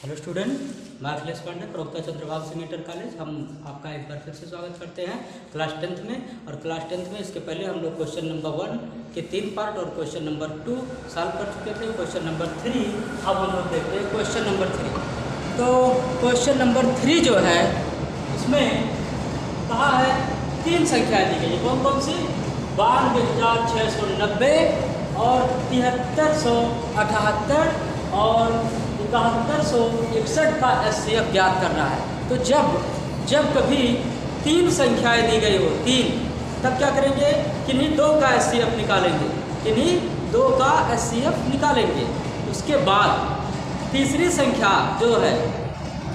Hello student, मैं अखिलेश पांडे, प्रवक्ता Chandrabhag Singh inter college. हम आपका एक बार फिर से स्वागत करते हैं क्लास 10th में। और क्लास 10th में इसके पहले हम लोग क्वेश्चन नंबर 1 के 3 पार्ट और क्वेश्चन नंबर 2 सॉल्व कर चुके थे। क्वेश्चन नंबर 3 अब हम लोग देखते हैं क्वेश्चन नंबर 3। तो क्वेश्चन नंबर 3 जो है इसमें कहा है 3 संख्याएँ दी गई। कौन कौन सी? 92,690 और 7378 और 7161 का एचसीएफ ज्ञात करना है। तो जब कभी 3 संख्याएं दी गई हो, 3, तब क्या करेंगे? किन्हीं 2 का एचसीएफ निकालेंगे, किन्हीं 2 का एचसीएफ निकालेंगे। उसके बाद तीसरी संख्या जो है,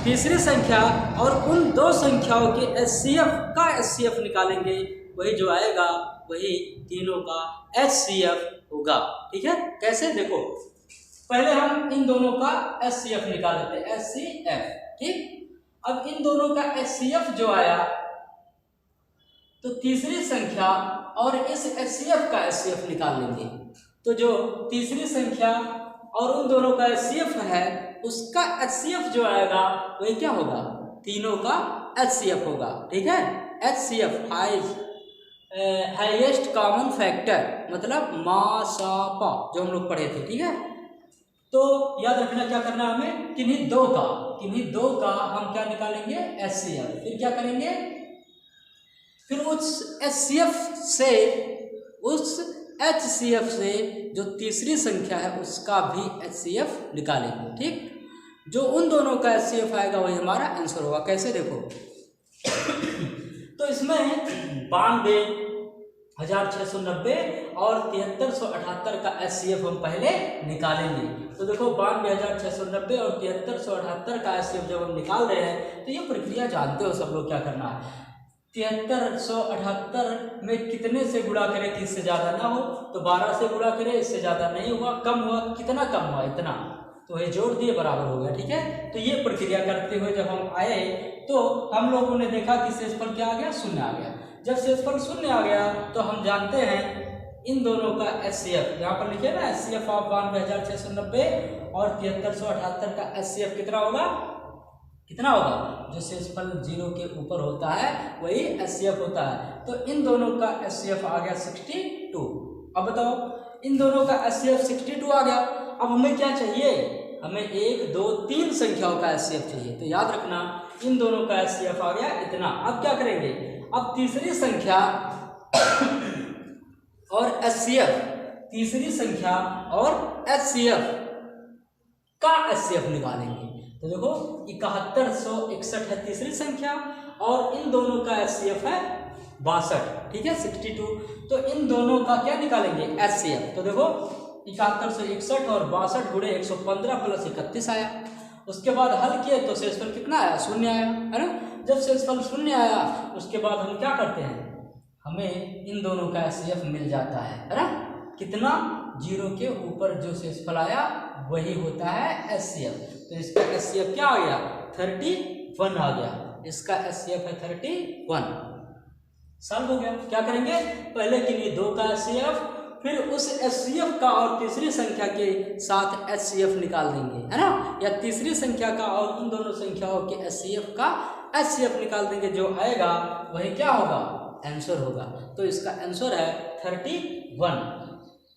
तीसरी संख्या और उन 2 संख्याओं के एचसीएफ निकालेंगे। वही जो आएगा वही तीनों का एचसीएफ होगा। ठीक है? कैसे? देखो, पहले हम इन दोनों का एचसीएफ निकाल लेते हैं, एचसीएफ। ठीक, अब इन दोनों का एचसीएफ जो आया तो तीसरी संख्या और इस एचसीएफ का एचसीएफ निकाल लेंगे। तो जो तीसरी संख्या और उन दोनों का एचसीएफ है उसका एचसीएफ जो आएगा वही क्या होगा? तीनों का एचसीएफ होगा। ठीक है? एचसीएफ हाईएस्ट कॉमन फैक्टर, मतलब मासापा, जो हम लोग पढ़े थे। ठीक है? तो याद रखना क्या करना है हमें? किन्हीं 2 का हम क्या निकालेंगे? एचसीएफ। फिर क्या करेंगे? फिर उस एचसीएफ से जो तीसरी संख्या है उसका भी एचसीएफ निकालेंगे। ठीक, जो उन दोनों का एचसीएफ आएगा वही हमारा आंसर होगा। कैसे? देखो तो इसमें 92,690 और 7378 का एचसीएफ हम पहले निकालेंगे। तो देखो 92,690 और 7378 का एचसीएफ जब हम निकाल रहे हैं तो ये प्रक्रिया जानते हो सब लोग क्या करना है। 7378 में कितने से गुणा करें कि इससे ज़्यादा ना हो? तो 12 से गुणा करें, इससे ज़्यादा नहीं हुआ, कम हुआ, कितना कम हुआ? इतना। तो ये जोड़ दिए, बराबर हो गया। ठीक है? तो ये प्रक्रिया करते हुए जब हम आए तो हम लोगों ने देखा कि शेषफल क्या आ गया? 0 आ गया। जब शेषफल 0 आ गया तो हम जानते हैं इन दोनों का एचसीएफ, यहाँ पर लिखे ना, एचसीएफ ऑफ 92,690 और 7378 का एचसीएफ कितना होगा? कितना होगा? जो शेषफल 0 के ऊपर होता है वही एचसीएफ होता है। तो इन दोनों का एचसीएफ आ गया 62। अब बताओ, इन दोनों का एचसीएफ 62 आ गया। अब हमें क्या चाहिए? हमें 1, 2, 3 संख्याओं का एचसीएफ चाहिए। तो याद रखना इन दोनों का एचसीएफ आ गया इतना। अब क्या करेंगे? अब तीसरी संख्या और एचसीएफ, तीसरी संख्या और एचसीएफ का एचसीएफ निकालेंगे। तो देखो 7161 है तीसरी संख्या और इन दोनों का एचसीएफ है 62। ठीक है? 62। तो इन दोनों का क्या निकालेंगे? एचसीएफ। तो देखो 7161 और 62 गुणे 115 प्लस 31 आया। उसके बाद हल किए तो शेषफल कितना आया? 0 आया, है ना? जब शेषफल 0 आया उसके बाद हम क्या करते हैं? हमें इन दोनों का एचसीएफ मिल जाता है ना? कितना? 0 के ऊपर जो शेषफल आया वही होता है एचसीएफ। तो इसका एचसीएफ क्या आ गया? 31 आ गया। इसका एचसीएफ है 31। सॉल्व हो गया। क्या करेंगे? पहले किन्हीं 2 का एचसीएफ, फिर उस एचसीएफ का और तीसरी संख्या के साथ एचसीएफ निकाल देंगे, है ना? या तीसरी संख्या का और उन दोनों संख्याओं के एचसीएफ का एचसीएफ निकाल देंगे। जो आएगा वही क्या होगा? आंसर होगा। तो इसका आंसर है 31।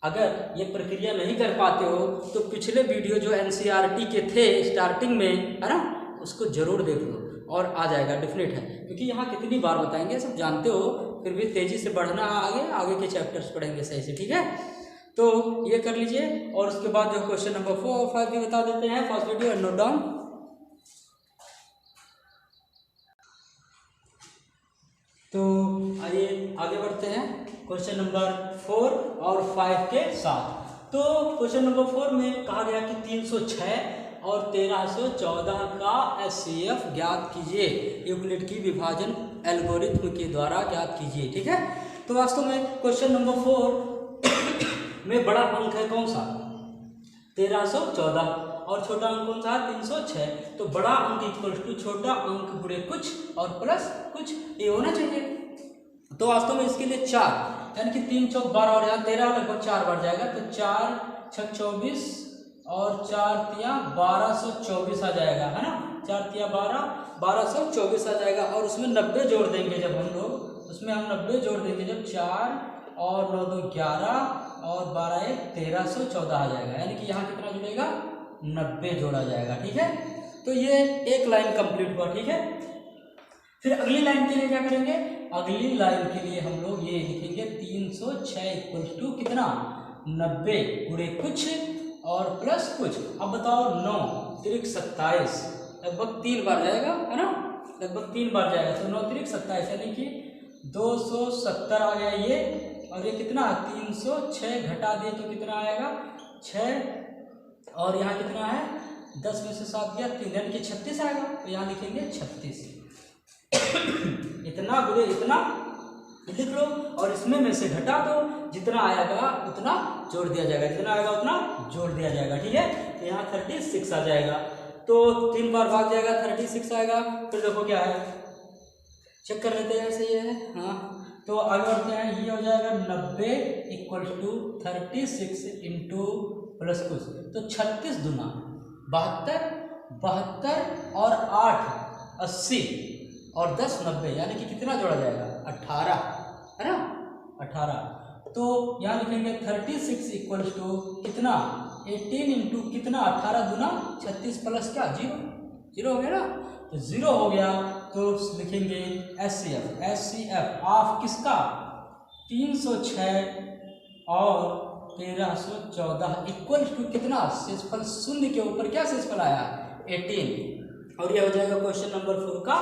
अगर ये प्रक्रिया नहीं कर पाते हो तो पिछले वीडियो जो एनसीईआरटी के थे स्टार्टिंग में, है ना, उसको जरूर देख लो और आ जाएगा, डेफिनेट है। क्योंकि यहाँ कितनी बार बताएंगे सब जानते हो, फिर भी तेजी से बढ़ना, आगे के चैप्टर्स पढ़ेंगे सही से। ठीक है? तो ये कर लीजिए और उसके बाद जो क्वेश्चन नंबर 4 और 5 भी बता देते हैं। First video note down. तो आइए आगे बढ़ते हैं क्वेश्चन नंबर 4 और 5 के साथ। तो क्वेश्चन नंबर 4 में कहा गया कि 306 और 1314 का एचसीएफ ज्ञात कीजिए, यूक्लिड की विभाजन एल्गोरिथ्म के द्वारा ज्ञात कीजिए। ठीक है? तो वास्तव में क्वेश्चन नंबर 4 में बड़ा अंक है कौन सा? 1314 और छोटा अंक कौन सा? 306। तो बड़ा अंक इक्वल टू छोटा अंक गुणे कुछ और प्लस कुछ, ये होना चाहिए। तो वास्तव में इसके लिए 4, यानी कि 3 चौक 12 और यहाँ 13 लगभग 4 बार जाएगा। तो 4 6 24 और 4 तिया 1224 आ जाएगा, है ना। 4 तिया 12, 1224 आ जाएगा। और उसमें 90 जोड़ देंगे जब हम लोग, उसमें हम 90 जोड़ देंगे जब 4 और 9 2 11 और 12 1 1314 आ जाएगा। यानी कि यहाँ कितना जुड़ेगा, 90 जोड़ा जाएगा। ठीक है, तो ये एक लाइन कंप्लीट हुआ। ठीक है, फिर अगली लाइन के लिए क्या करेंगे, अगली लाइन के लिए हम लोग ये लिखेंगे 306 इक्वल टू कितना, 90 गुणे कुछ और प्लस कुछ। अब बताओ 9 तिरिक 27 लगभग 3 बार जाएगा, है ना, लगभग 3 बार जाएगा। तो 9 तिरिक 27 यानी कि 270 आ गया ये। और ये कितना, 306 घटा दिए तो कितना आएगा, 6। और यहाँ कितना है, 10 में से 7 गया 3, यानी कि 36 आएगा। तो यहाँ लिखेंगे 36 इतना गुणे इतना लिख लो, और इसमें में से घटा दो, जितना आएगा उतना जोड़ दिया जाएगा, जितना आएगा उतना जोड़ दिया जाएगा। ठीक है, तो यहाँ 36 आ जाएगा। तो 3 बार भाग जाएगा, 36 आएगा। फिर देखो क्या है, चेक कर लेते हैं। सही है, हाँ। तो आगे बढ़ते हैं, ये हो जाएगा 90 इक्वल टू 36 इंटू प्लस कुछ। तो 36 दूना 72, 72 और 8 80 और 10 90, यानी कि कितना जोड़ा जाएगा, 18, है ना, 18। तो यहाँ लिखेंगे 36 इक्वल टू कितना, 18 इंटू कितना, 18 दूना 36 प्लस क्या, 0, 0 हो गया ना। तो 0 हो गया, तो लिखेंगे SCF ऑफ किसका, 306 और 1314 इक्वल टू कितना, शेषफल शून्य के ऊपर क्या शेषफल आया, 18। और यह हो जाएगा क्वेश्चन नंबर 4 का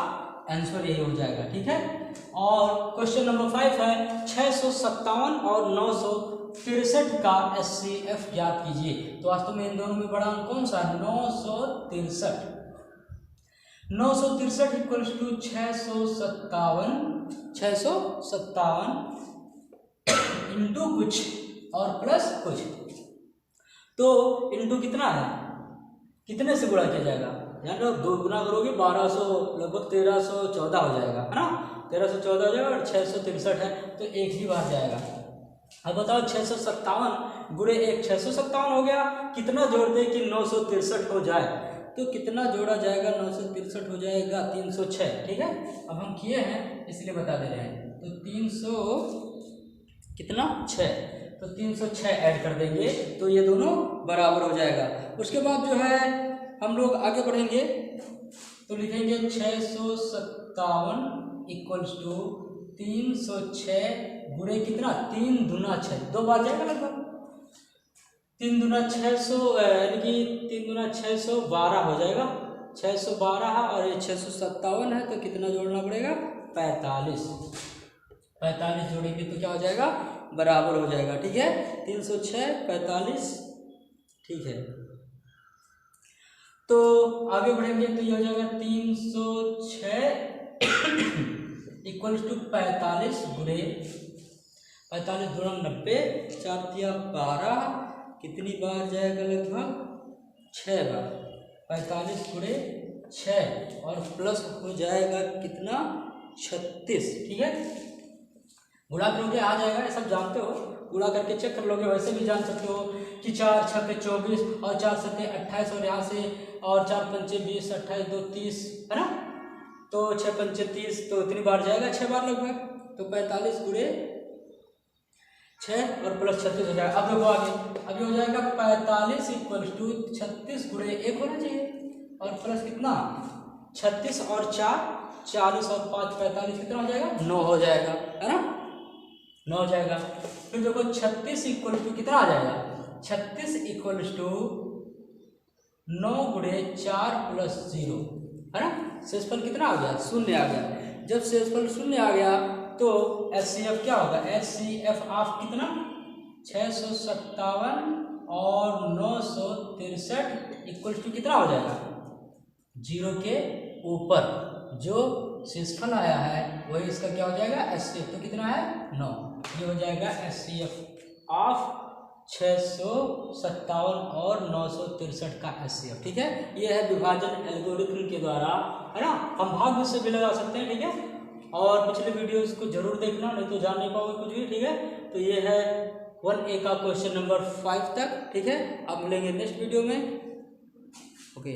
आंसर, यही हो जाएगा। ठीक है, और क्वेश्चन नंबर 5 है 657 और 963 का SCF ज्ञात कीजिए। तो वास्तव में इन दोनों में बड़ा अंक कौन सा है, 963। 963 इक्वल टू 657 इंटू कुछ और प्लस कुछ। तो इंटू कितना है, कितने से गुणा किया जाएगा, यानी 2 गुना करोगे 1200 लगभग 1314 हो जाएगा, है ना, 1314 हो जाएगा। और 663 है तो एक ही बार जाएगा। अब बताओ 657 गुणे 1 657 हो गया, कितना जोड़ दे कि 963 हो जाए, तो कितना जोड़ा जाएगा, 963 हो जाएगा 306। ठीक है, अब हम किए हैं इसलिए बता दे रहे हैं। तो 300 कितना 6, तो 306 ऐड कर देंगे तो ये दोनों बराबर हो जाएगा। उसके बाद जो है हम लोग आगे बढ़ेंगे तो लिखेंगे 657 इक्वल टू 306 गुणे कितना, 3 दूना 6, 2 बार जाएगा लगभग, 3 दूना 600 यानी कि 3 दूना 612 हो जाएगा, 612 है और ये 657 है। तो कितना जोड़ना पड़ेगा, 45 जोड़ेंगे तो क्या हो जाएगा, बराबर हो जाएगा। ठीक है, 306 45। ठीक है, तो आगे बढ़ेंगे तो ये हो जाएगा 306 इक्वल टू 45 गुणे 45 दूना 90, 4 तिया 12, कितनी बार जाएगा, लगभग 6 बार, 45 गुणे 6 और प्लस हो जाएगा कितना, 36। ठीक है, गुणा करोगे आ जाएगा, ये सब जानते हो, गुणा करके चेक कर लोगे। वैसे भी जान सकते हो कि 4 छक्के 24 और 4 सत्ते 28 और यहाँ से और 4 पंचे 20, 28 2 30, है ना, तो 6 पंचे 30, तो इतनी बार जाएगा 6 बार लगभग। तो 45 गुणे 6 और प्लस 36 हो जाएगा। अब देखो आगे, अभी हो जाएगा 45 इक्वल टू 36 गुणे 1 होना चाहिए और प्लस कितना, 36 और 4 40 और 5 45, कितना हो जाएगा, 9 हो जाएगा, है ना, 9 हो जाएगा। फिर देखो 36 इक्वल टू कितना आ जाएगा, 36 इक्वल टू 9 गुणे 4 प्लस 0, है ना, शेषफल कितना आ गया, 0 आ गया। जब शेषफल 0 आ गया तो SCF क्या होगा, SCF ऑफ कितना, 657 और 963 इक्वल टू कितना हो जाएगा, 0 के ऊपर जो शेषफल आया है वही इसका क्या हो जाएगा, SCF। तो कितना है, 9। ये हो जाएगा SCF ऑफ 657 और 963 का SCF। ठीक है, ये है विभाजन एल्गोरिथम के द्वारा, है ना, हम भाग से भी लगा सकते हैं। ठीक है, और पिछले वीडियोस को जरूर देखना, नहीं तो जान नहीं पाओगे कुछ भी। ठीक है, तो ये है 1A का क्वेश्चन नंबर 5 तक। ठीक है, अब मिलेंगे नेक्स्ट वीडियो में। ओके।